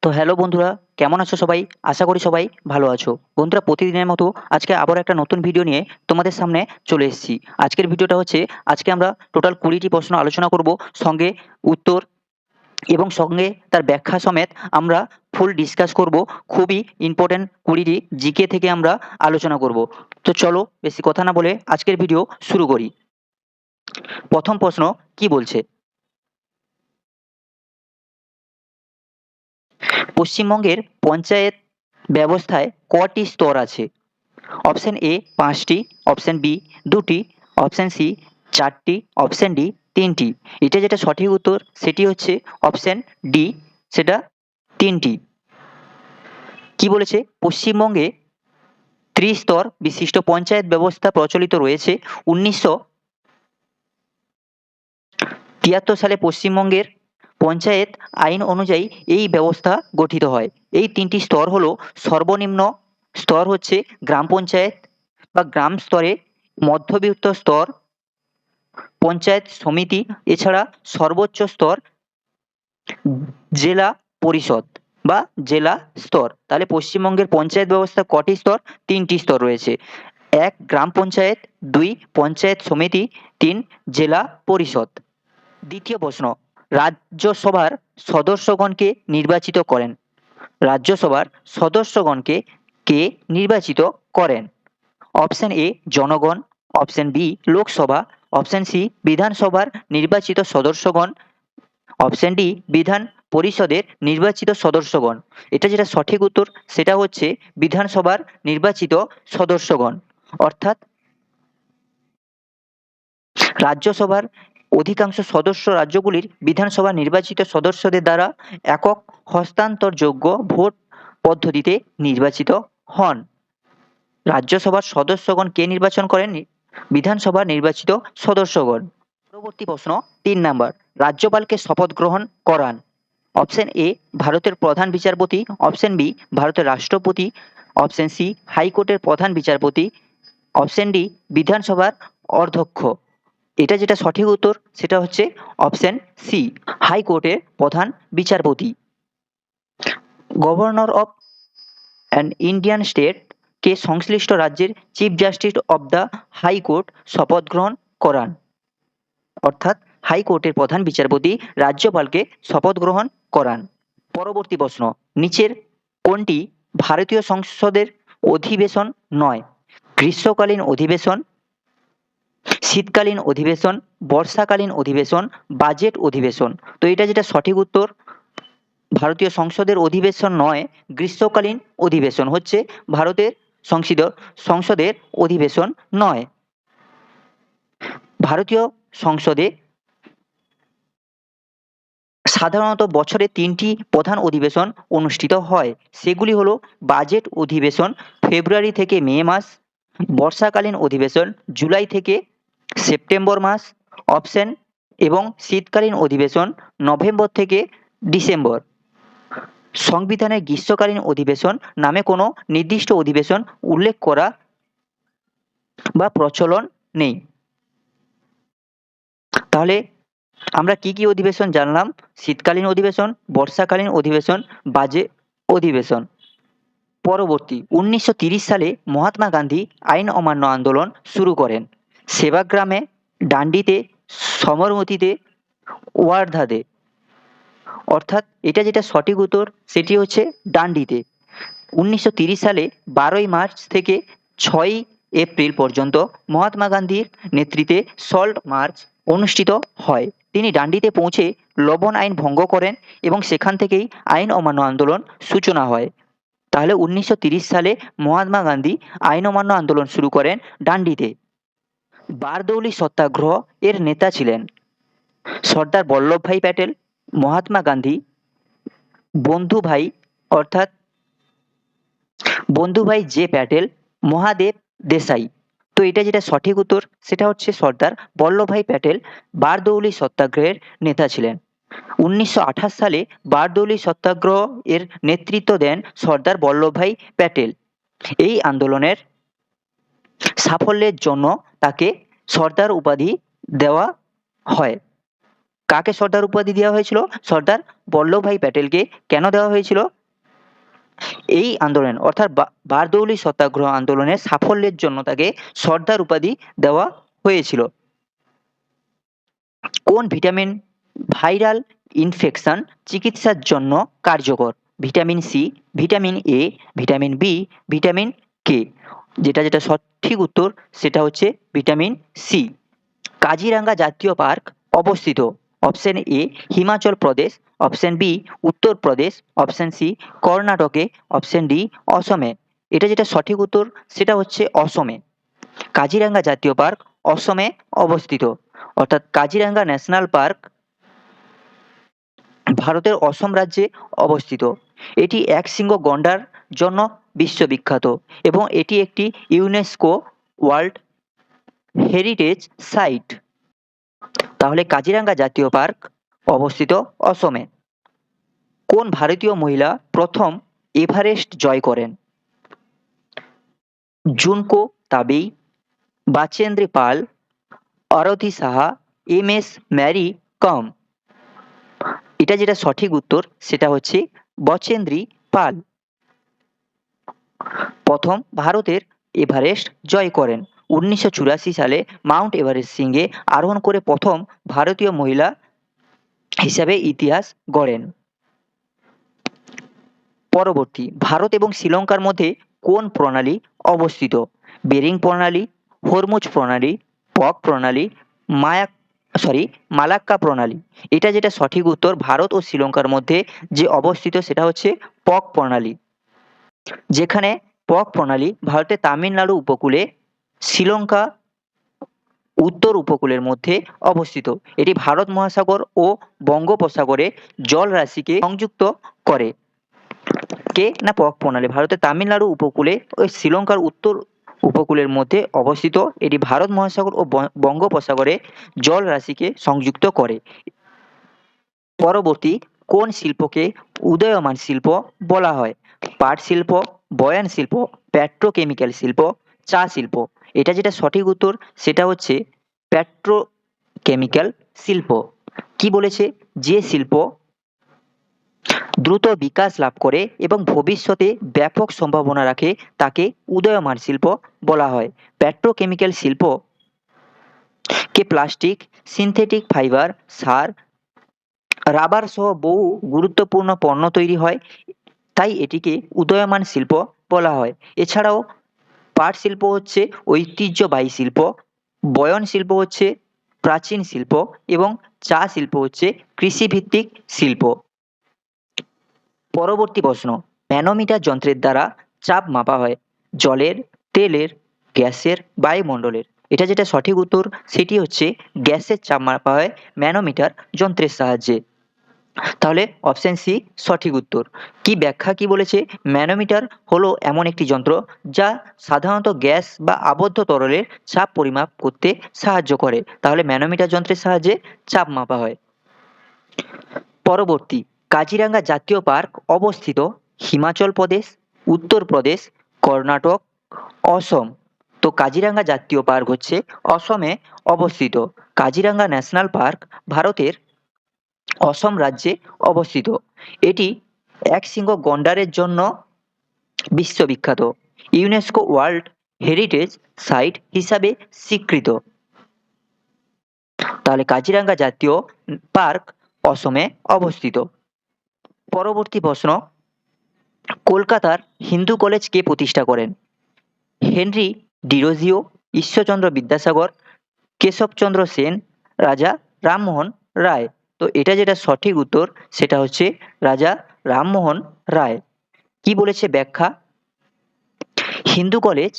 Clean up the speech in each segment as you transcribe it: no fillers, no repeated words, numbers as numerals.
তো হ্যালো বন্ধুরা, কেমন আছো সবাই? আশা করি সবাই ভালো আছো। বন্ধুরা, প্রতিদিনের মতো আজকে আবারও একটা নতুন ভিডিও নিয়ে তোমাদের সামনে চলে এসেছি। আজকের ভিডিওটা হচ্ছে, আজকে আমরা টোটাল ২০টি প্রশ্ন আলোচনা করব, সঙ্গে উত্তর এবং সঙ্গে তার ব্যাখ্যা সমেত আমরা ফুল ডিসকাস করব। খুবই ইম্পোর্টেন্ট ২০টি জিকে থেকে আমরা আলোচনা করব। তো চলো বেশি কথা না বলে আজকের ভিডিও শুরু করি। প্রথম প্রশ্ন কি বলছে? পশ্চিমবঙ্গের পঞ্চায়েত ব্যবস্থায় কটি স্তর আছে? অপশন এ ৫টি, অপশন বি ২টি, অপশন সি ৪টি, অপশন ডি ৩টি। এটা যেটা সঠিক উত্তর সেটি হচ্ছে অপশন ডি, সেটা ৩টি। কি বলেছে? পশ্চিমবঙ্গে ত্রিস্তর বিশিষ্ট পঞ্চায়েত ব্যবস্থা প্রচলিত রয়েছে। ১৯৭৩ সালে পশ্চিমবঙ্গের পঞ্চায়েত আইন অনুযায়ী এই ব্যবস্থা গঠিত হয়। এই ৩টি স্তর হলো: সর্বনিম্ন স্তর হচ্ছে গ্রাম পঞ্চায়েত বা গ্রাম স্তরে, মধ্যবিত্ত স্তর পঞ্চায়েত সমিতি, এছাড়া সর্বোচ্চ স্তর জেলা পরিষদ বা জেলা স্তর। তাহলে পশ্চিমবঙ্গের পঞ্চায়েত ব্যবস্থা কটি স্তর? ৩টি স্তর রয়েছে। ১ গ্রাম পঞ্চায়েত, ২ পঞ্চায়েত সমিতি, ৩ জেলা পরিষদ। দ্বিতীয় প্রশ্ন, রাজ্যসভার সদস্যগণকে নির্বাচিত করেন? রাজ্যসভার সদস্যগণকে কে নির্বাচিত করেন? অপশন এ জনগণ, option B Lok Sabha, option C বিধানসভার নির্বাচিত সদস্যগণ, অপশন ডি বিধান পরিষদের নির্বাচিত সদস্যগণ। এটা যেটা সঠিক উত্তর সেটা হচ্ছে বিধানসভার নির্বাচিত সদস্যগণ। অর্থাৎ রাজ্যসভার অধিকাংশ সদস্য রাজ্যগুলির বিধানসভা নির্বাচিত সদস্যদের দ্বারা একক হস্তান্তরযোগ্য ভোট পদ্ধতিতে নির্বাচিত হন। রাজ্যসভার সদস্যগণ কে নির্বাচন করেন? বিধানসভার নির্বাচিত সদস্যগণ। পরবর্তী প্রশ্ন ৩ নাম্বার, রাজ্যপালকে শপথ গ্রহণ করান? অপশন এ ভারতের প্রধান বিচারপতি, অপশন বি ভারতের রাষ্ট্রপতি, অপশন সি হাইকোর্টের প্রধান বিচারপতি, অপশন ডি বিধানসভার অধ্যক্ষ। এটা যেটা সঠিক উত্তর সেটা হচ্ছে অপশন সি, হাইকোর্টের প্রধান বিচারপতি। Governor of an Indian state কে সংশ্লিষ্ট রাজ্যের chief justice of the high court শপথ গ্রহণ করান? অর্থাৎ হাইকোর্টের প্রধান বিচারপতি রাজ্যপালকে শপথ গ্রহণ করান। পরবর্তী প্রশ্ন, নিচের কোনটি ভারতীয় সংসদের অধিবেশন নয়? গ্রীষ্মকালীন অধিবেশন, শীতকালীন অধিবেশন, বর্ষাকালীন অধিবেশন, বাজেট অধিবেশন। তো এটা যেটা সঠিক উত্তর, ভারতীয় সংসদের অধিবেশন নয়, গ্রীষ্মকালীন অধিবেশন হচ্ছে ভারতের সংসদের অধিবেশন নয়। ভারতীয় সংসদে সাধারণত বছরে ৩টি প্রধান অধিবেশন অনুষ্ঠিত হয়। সেগুলি হলো বাজেট অধিবেশন ফেব্রুয়ারি থেকে মে মাস, বর্ষাকালীন অধিবেশন জুলাই থেকে সেপ্টেম্বর মাস, অপশন এবং শীতকালীন অধিবেশন নভেম্বর থেকে ডিসেম্বর। সংবিধানের গ্রীষ্মকালীন অধিবেশন নামে কোনো নির্দিষ্ট অধিবেশন উল্লেখ করা বা প্রচলন নেই। তাহলে আমরা কি কি অধিবেশন জানলাম? শীতকালীন অধিবেশন, বর্ষাকালীন অধিবেশন, বাজেট অধিবেশন। পরবর্তী ১৯৩০ সালে মহাত্মা গান্ধী আইন অমান্য আন্দোলন শুরু করেন। সেবাগ্রামে, ডান্ডিতে, সবরমতীতে, ওয়ার্ধাতে। অর্থাৎ এটা যেটা সঠিক উত্তর সেটি হচ্ছে ডান্ডিতে। ১৯৩০ সালে ১২ই মার্চ থেকে ৬ই এপ্রিল পর্যন্ত মহাত্মা গান্ধীর নেতৃত্বে সল্ট মার্চ অনুষ্ঠিত হয়। তিনি ডান্ডিতে পৌঁছে লবণ আইন ভঙ্গ করেন এবং সেখান থেকেই আইন অমান্য আন্দোলন সূচনা হয়। তাহলে ১৯৩০ সালে মহাত্মা গান্ধী আইন অমান্য আন্দোলন শুরু করেন ডান্ডিতে। বারদৌলি সত্যাগ্রহ এর নেতা ছিলেন সর্দার বল্লভভাই প্যাটেল, মহাত্মা গান্ধী, বন্ধুভাই অর্থাৎ বন্ধুভাই যে প্যাটেল, মহাদেব দেশাই। তো এটা যেটা সঠিক উত্তর সেটা হচ্ছে সর্দার বল্লভভাই প্যাটেল বারদৌলি সত্যাগ্রহের নেতা ছিলেন। ১৯২৮ সালে বারদৌলি সত্যাগ্রহ এর নেতৃত্ব দেন সর্দার বল্লভভাই প্যাটেল। এই আন্দোলনের সাফল্যের জন্য তাকে সর্দার উপাধি দেওয়া হয়। কাকে সর্দার উপাধি দেওয়া হয়েছিল? সর্দার বল্লভভাই প্যাটেলকে। কেন দেওয়া হয়েছিল? এই আন্দোলন অর্থাৎ বারদৌলি সত্যাগ্রহ আন্দোলনের সাফল্যের জন্য তাকে সর্দার উপাধি দেওয়া হয়েছিল। কোন ভিটামিন ভাইরাল ইনফেকশন চিকিৎসার জন্য কার্যকর? Vitamin C, vitamin A, vitamin B, vitamin K. যেটা সঠিক উত্তর সেটা হচ্ছে ভিটামিন সি। কাজিরাঙ্গা জাতীয় পার্ক অবস্থিত? Option A Himachal Pradesh, option B Uttar Pradesh, option C কর্ণাটকে, অপশন ডি অসমে। যেটা সঠিক উত্তর সেটা হচ্ছে অসমে। কাজিরাঙ্গা জাতীয় পার্ক অসমে অবস্থিত, অর্থাৎ কাজিরাঙ্গা ন্যাশনাল পার্ক ভারতের অসম রাজ্যে অবস্থিত। এটি একশৃঙ্গ গন্ডার জন্য বিশ্ববিখ্যাত এবং এটি একটি ইউনেস্কো ওয়ার্ল্ড হেরিটেজ সাইট। তাহলে কাজিরাঙ্গা জাতীয় পার্ক অবস্থিত অসমে। কোন ভারতীয় মহিলা প্রথম এভারেস্ট জয় করেন? জুনকো তাবেই, বাচেন্দ্রী পাল, অরতি সাহা, এম এস ম্যারি কম। যেটা সঠিক উত্তর সেটা হচ্ছে বচেন্দ্রী পাল প্রথম ভারতের এভারেস্ট জয় করেন। 1984 সালে মাউন্ট এভারেস্ট শৃঙ্গে আরোহণ করে প্রথম ভারতীয় মহিলা হিসাবে ইতিহাস গড়েন। পরবর্তী, ভারত এবং শ্রীলঙ্কার মধ্যে কোন প্রণালী অবস্থিত? বেরিং প্রণালী, হরমুজ প্রণালী, পক প্রণালী, মালাক্কা প্রণালী। যেটা সঠিক উত্তর ভারত ও শ্রীলঙ্কার মধ্যে যে অবস্থিত সেটা হচ্ছে পক প্রণালী। যেখানে পক প্রণালী ভারতের তামিলনাড়ু উপকূলে, শ্রীলঙ্কা উত্তর উপকূলের মধ্যে অবস্থিত। এটি ভারত মহাসাগর ও বঙ্গোপসাগরে জলরাশিকে সংযুক্ত করে। কে না পক প্রণালী ভারতের তামিলনাড়ু উপকূলে ও শ্রীলঙ্কার উত্তর উপকূলের মধ্যে অবস্থিত। এটি ভারত মহাসাগর ও বঙ্গোপসাগরে জলরাশিকে সংযুক্ত করে। পরবর্তী, কোন শিল্পকে উদীয়মান শিল্প বলা হয়? পাট শিল্প, বয়ান শিল্প, পেট্রোকেমিক্যাল শিল্প, চা শিল্প। যেটা সঠিক উত্তর সেটা হচ্ছে পেট্রোকেমিক্যাল শিল্প। কি বলেছে? যে শিল্প দ্রুত বিকাশ লাভ করে এবং ভবিষ্যতে ব্যাপক সম্ভাবনা রাখে তাকে উদীয়মান শিল্প বলা হয়। পেট্রোকেমিক্যাল শিল্প কে প্লাস্টিক, সিনথেটিক ফাইবার, সার, রাবার সহ বহু গুরুত্বপূর্ণ পণ্য তৈরি হয়, তাই এটিকে উদীয়মান শিল্প বলা হয়। এছাড়াও পাট শিল্প হচ্ছে ঐতিহ্যবাহী শিল্প, বয়ন শিল্প হচ্ছে প্রাচীন শিল্প এবং চা শিল্প হচ্ছে কৃষিভিত্তিক শিল্প। পরবর্তী প্রশ্ন, ম্যানোমিটার যন্ত্রের দ্বারা চাপ মাপা হয় জলের, তেলের, গ্যাসের, বায়ুমণ্ডলের। যেটা সঠিক উত্তর সেটি হচ্ছে গ্যাসের চাপ মাপা হয় ম্যানোমিটার যন্ত্রের সাহায্যে। তাহলে অপশন সি সঠিক উত্তর। কি ব্যাখ্যা কি বলেছে? ম্যানোমিটার হলো এমন একটি যন্ত্র যা সাধারণত গ্যাস বা আবদ্ধ তরলের চাপ পরিমাপ করতে সাহায্য করে। তাহলে ম্যানোমিটার যন্ত্রের সাহায্যে চাপ মাপা হয়। পরবর্তী, কাজিরাঙ্গা জাতীয় পার্ক অবস্থিত হিমাচল প্রদেশ, উত্তরপ্রদেশ, কর্ণাটক, অসম। তো কাজিরাঙ্গা জাতীয় পার্ক হচ্ছে অসমে অবস্থিত। কাজিরাঙ্গা ন্যাশনাল পার্ক ভারতের অসম রাজ্যে অবস্থিত। এটি একশৃঙ্গ গন্ডারের জন্য বিশ্ববিখ্যাত, ইউনেস্কো ওয়ার্ল্ড হেরিটেজ সাইট হিসাবে স্বীকৃত। তাহলে কাজিরাঙ্গা জাতীয় পার্ক অসমে অবস্থিত। পরবর্তী প্রশ্ন, কলকাতার হিন্দু কলেজ কে প্রতিষ্ঠা করেন? হেনরি ডিরোজিও, ঈশ্বরচন্দ্র বিদ্যাসাগর, কেশবচন্দ্র সেন, রাজা রামমোহন রায়। তো যেটা সঠিক উত্তর সেটা হচ্ছে রাজা রামমোহন রায়। কি বলেছে ব্যাখ্যা? হিন্দু কলেজ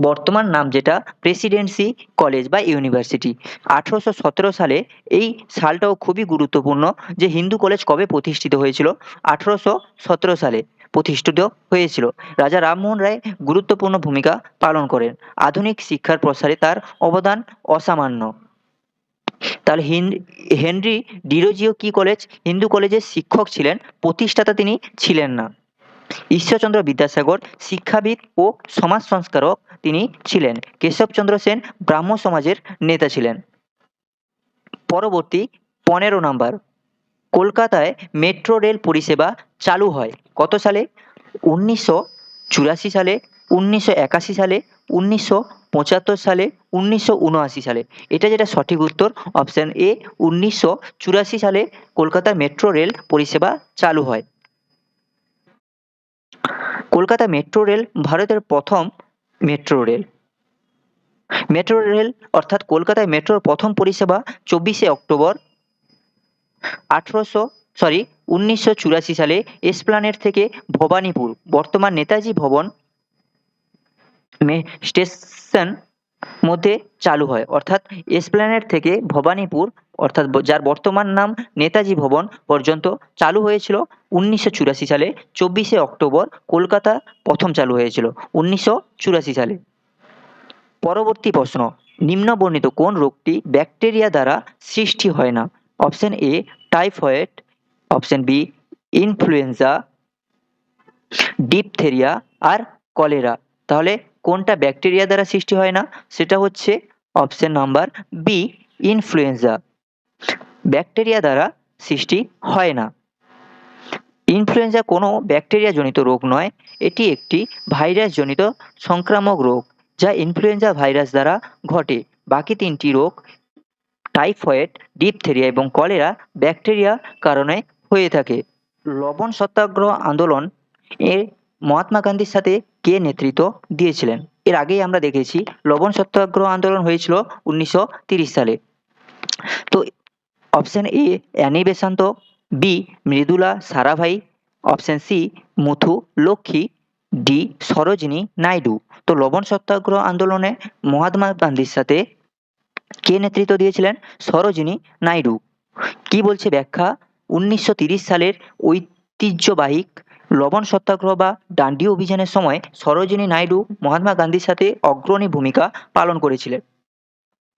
বর্তমান নাম যেটা প্রেসিডেন্সি কলেজ বা ইউনিভার্সিটি। 1817 সালে, এই সালটাও খুবই গুরুত্বপূর্ণ যে হিন্দু কলেজ কবে প্রতিষ্ঠিত হয়েছিল? 1817 সালে প্রতিষ্ঠিত হয়েছিল। রাজা রামমোহন রায় গুরুত্বপূর্ণ ভূমিকা পালন করেন। আধুনিক শিক্ষার প্রসারে তার অবদান অসামান্য। তাহলে হেনরি ডিরোজিও কি কলেজ? হিন্দু কলেজের শিক্ষক ছিলেন, প্রতিষ্ঠাতা তিনি ছিলেন না। ঈশ্বরচন্দ্র বিদ্যাসাগর শিক্ষাবিদ ও সমাজ সংস্কারক তিনি ছিলেন। কেশবচন্দ্র সেন ব্রাহ্ম সমাজের নেতা ছিলেন। পরবর্তী 15 নাম্বার, কলকাতায় মেট্রো রেল পরিষেবা চালু হয় কত সালে? 1984 সালে, 1981 সালে, 1975 সালে, 1979 সালে। এটা যেটা সঠিক উত্তর অপশন এ, 1984 সালে কলকাতায় মেট্রো রেল পরিষেবা চালু হয়। কলকাতা মেট্রো রেল ভারতের প্রথম মেট্রো রেল। মেট্রো রেল অর্থাৎ কলকাতায় মেট্রোর প্রথম পরিষেবা 24শে অক্টোবর 1984 সালে এসপ্লানেড থেকে ভবানীপুর, বর্তমান নেতাজি ভবন স্টেশন মধ্যে চালু হয়। অর্থাৎ এসপ্ল্যানেড থেকে ভবানীপুর, অর্থাৎ যার বর্তমান নাম নেতাজি ভবন পর্যন্ত চালু হয়েছিল 1984 সালে 24শে অক্টোবর। কলকাতা প্রথম চালু হয়েছিল 1984 সালে। পরবর্তী প্রশ্ন, নিম্নবর্ণিত কোন রোগটি ব্যাকটেরিয়া দ্বারা সৃষ্টি হয় না? Option A typhoid, option B influenza, diphtheria আর কলেরা। তাহলে কোনটা ব্যাকটেরিয়া দ্বারা সৃষ্টি হয় না? সেটা হচ্ছে option number B influenza. Bacteria দ্বারা সৃষ্টি হয় না। ইনফ্লুয়েঞ্জা কোনো ব্যাকটেরিয়াজনিত রোগ নয়, এটি একটি ভাইরাসজনিত সংক্রামক রোগ যা ইনফ্লুয়েঞ্জা ভাইরাস দ্বারা ঘটে। বাকি তিনটি রোগ টাইফয়েড, ডিপথেরিয়া এবং কলেরা ব্যাকটেরিয়া কারণে হয়ে থাকে। লবণ সত্যাগ্রহ আন্দোলন এর মহাত্মা গান্ধীর সাথে কে নেতৃত্ব দিয়েছিলেন? এর আগেই আমরা দেখেছি লবণ সত্যাগ্রহ আন্দোলন হয়েছিল 1930 সালে। তো option A Annie Besant, B Mridula Sarabhai, option C Muthu Lakshmi, D Sarojini Naidu. তো লবণ সত্যাগ্রহ আন্দোলনে মহাত্মা গান্ধীর সাথে কে নেতৃত্ব দিয়েছিলেন? সরোজিনী নাইডু। কি বলছে ব্যাখ্যা? 1930 সালের ঐতিহ্যবাহী লবণ সত্যাগ্রহ বা ডান্ডি অভিযানের সময় সরোজিনী নাইডু মহাত্মা গান্ধীর সাথে অগ্রণী ভূমিকা পালন করেছিলেন।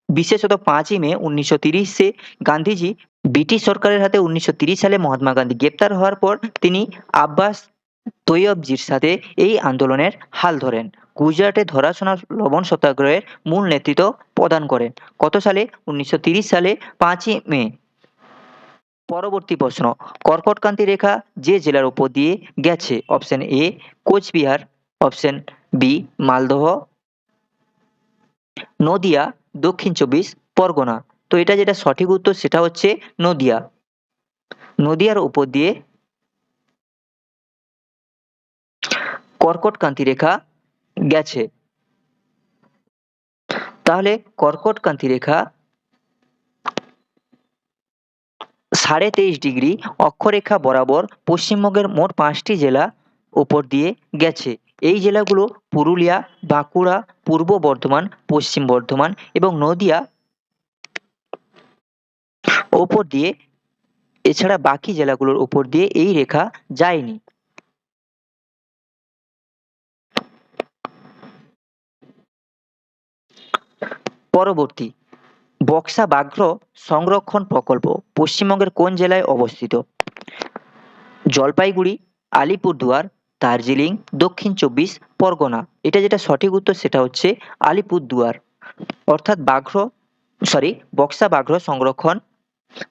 বিশেষত 5ই মে 1930-এ গান্ধীজি ব্রিটিশ সরকারের হাতে 1930 সালে মহাত্মা গান্ধী গ্রেপ্তার হওয়ার পর তিনি আব্বাস তৈয়বজির সাথে এই আন্দোলনের হাল ধরেন। গুজরাটে ধরাছোঁয়া লবণ সত্যাগ্রহের মূল নেতৃত্ব প্রদান করেন। কত সালে? 1930 সালে 5ই মে। পরবর্তী প্রশ্ন, কর্কটক্রান্তি রেখা যে জেলার উপর দিয়ে গেছে? Option A Cooch Behar, option B Malda, Nadia, Dakshin 24 Pargana. তো এটা যেটা সঠিক উত্তর সেটা হচ্ছে নদিয়া। নদিয়ার উপর দিয়ে কর্কটক্রান্তি রেখা গেছে। তাহলে কর্কটক্রান্তি রেখা 23.5 অক্ষরেখা বরাবর পশ্চিমবঙ্গের মোট 5টি জেলা উপর দিয়ে গেছে। এই জেলাগুলো পুরুলিয়া, বাঁকুড়া, পূর্ব বর্ধমান, পশ্চিম বর্ধমান এবং নদিয়া ওপর দিয়ে। এছাড়া বাকি জেলাগুলোর উপর দিয়ে এই রেখা যায়নি। পরবর্তী, বক্সা ব্যাঘ্র সংরক্ষণ প্রকল্প পশ্চিমবঙ্গের কোন জেলায় অবস্থিত? জলপাইগুড়ি, আলিপুরদুয়ার, দার্জিলিং, দক্ষিণ 24 পরগনা। এটা যেটা সঠিক উত্তর সেটা হচ্ছে আলিপুরদুয়ার। অর্থাৎ বক্সা ব্যাঘ্র সংরক্ষণ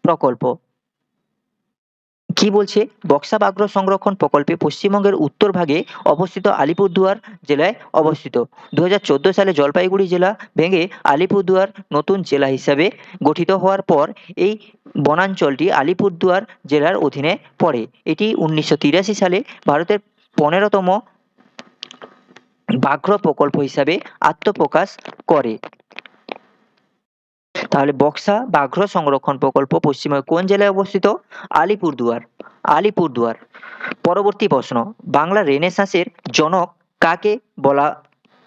প্রকল্প। কি বলছে? বক্সা ব্যাঘ্র সংরক্ষণ প্রকল্পে পশ্চিমবঙ্গের উত্তর ভাগে অবস্থিত আলিপুরদুয়ার জেলায় অবস্থিত। 2014 সালে জলপাইগুড়ি জেলা ভেঙে আলিপুরদুয়ার নতুন জেলা হিসাবে গঠিত হওয়ার পর এই বনাঞ্চলটি আলিপুরদুয়ার জেলার অধীনে পড়ে। এটি 1983 সালে ভারতের 15তম ব্যাঘ্র প্রকল্প হিসাবে আত্মপ্রকাশ করে। তাহলে বক্সা ব্যাঘ্র সংরক্ষণ প্রকল্প পশ্চিমবঙ্গের কোন জেলায় অবস্থিত? আলিপুরদুয়ার। আলিপুরদুয়ার। পরবর্তী প্রশ্ন, বাংলা রেনেসাঁসের জনক কাকে বলা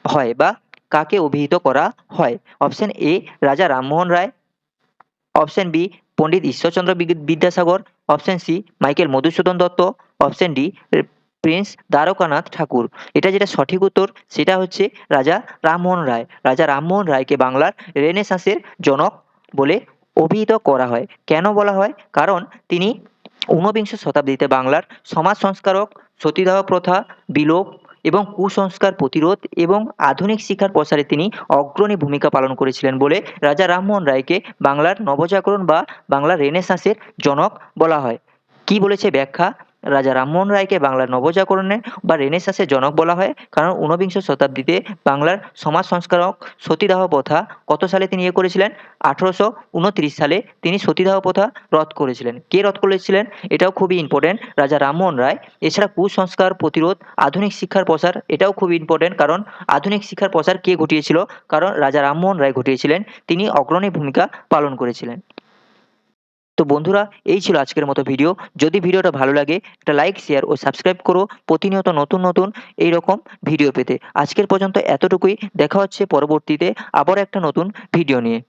হয় বা কাকে অভিহিত করা হয়? Option A Raja Rammohan Roy, option B Pandit Ishwarchandra Vidyasagar, option C Michael Madhusudan Dutta, option D prince Dwarkanath Tagore. এটা যেটা সঠিক উত্তর সেটা হচ্ছে রাজা রামমোহন রায়। রাজা রামমোহন রায়কে বাংলার রেনেসাঁসের জনক বলে অভিহিত করা হয়। কেন বলা হয়? কারণ তিনি ঊনবিংশ শতাব্দীতে বাংলার সমাজ সংস্কারক, সতীদাহ প্রথা বিলোপ এবং কুসংস্কার প্রতিরোধ এবং আধুনিক শিক্ষার প্রসারে তিনি অগ্রণী ভূমিকা পালন করেছিলেন বলে রাজা রামমোহন রায়কে বাংলার নবজাগরণ বা বাংলার রেনেসাঁসের জনক বলা হয়। কি বলেছে ব্যাখ্যা? রাজা রামমোহন রায়কে বাংলার নবজাগরণের বা রেনেসাঁসের জনক বলা হয় কারণ ঊনবিংশ শতাব্দীতে বাংলার সমাজ সংস্কারক সতীদাহ প্রথা কত সালে তিনি করেছিলেন? 1829 সালে তিনি সতীদাহ প্রথা রদ করেছিলেন। কে রদ করেছিলেন? এটাও খুবই ইম্পর্টেন্ট, রাজা রামমোহন রায়। এছাড়া কুসংস্কার প্রতিরোধ, আধুনিক শিক্ষার প্রসার, এটাও খুব ইম্পর্টেন্ট কারণ আধুনিক শিক্ষার প্রসার কে ঘটিয়েছিল? কারণ রাজা রামমোহন রায় ঘটিয়েছিলেন, তিনি অগ্রণী ভূমিকা পালন করেছিলেন। তো বন্ধুরা, এই ছিল আজকের মতো ভিডিও। যদি ভিডিওটা ভালো লাগে একটা লাইক, শেয়ার ও সাবস্ক্রাইব করো প্রতিনিয়ত নতুন নতুন এইরকম ভিডিও পেতে। আজকের পর্যন্ত এতটুকুই, দেখা হচ্ছে পরবর্তীতে আবার একটা নতুন ভিডিও নিয়ে।